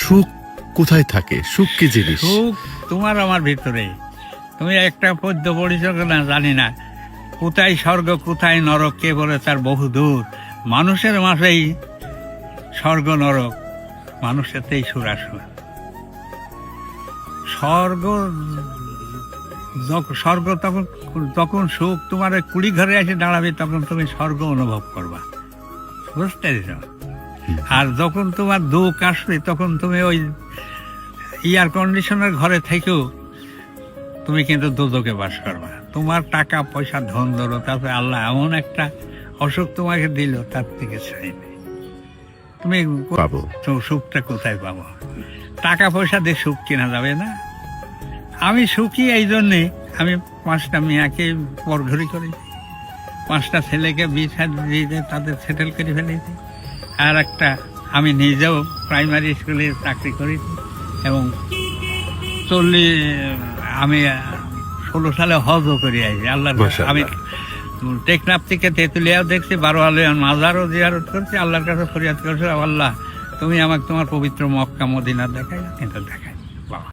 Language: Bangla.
সুখ কোথায় থাকে? সুখ কি জিনিস? সুখ তোমার আমার ভিতরে। তুমি একটা পদ্য পড়িছ না জানি না, কোথায় স্বর্গ কোথায় নরক কে বলে তার বহু দূর, মানুষের মাঝেই স্বর্গ নরক, মানুষেতেই সুরাসুর। স্বর্গ স্বর্গ তখন তখন সুখ তোমার ওই কুড়ি ঘরে এসে দাঁড়াবে, তখন তুমি স্বর্গ অনুভব করবা, বুঝতে পেরেছ? আর যখন তোমার দুঃখ আসবে তখন তুমি ওই এয়ার কন্ডিশনের ঘরে থেকেও তুমি কিন্তু দুদকে বাস করবা। তোমার টাকা পয়সা ধন ধরো, তারপরে আল্লাহ এমন একটা অসুখ তোমাকে দিল, তার থেকে ছাই নেই। তুমি পাবো সুখটা কোথায় পাবো? টাকা পয়সা দিয়ে সুখ কেনা যাবে না। আমি সুখী এই জন্যে আমি 5টা মেয়াকে পরঘরি করেছি, 5টা ছেলেকে বিয়ে দিয়ে তাদের সেটেল করে ফেলেছি, আর একটা আমি নিজেও প্রাইমারি স্কুলে চাকরি করেছি, এবং আমি 16 সালে হজও করে আইছি আল্লাহর কাছে। আমি টেকনাফ থেকে তেঁতুলিয়াও দেখছি, 12 আলিয়ার মাজারও জিয়ারত করছি, আল্লাহর কাছে ফরিয়াদ করছি, আল্লাহ তুমি আমাকে তোমার পবিত্র মক্কা মদিনা দেখাই, এটা দেখাই বাবা।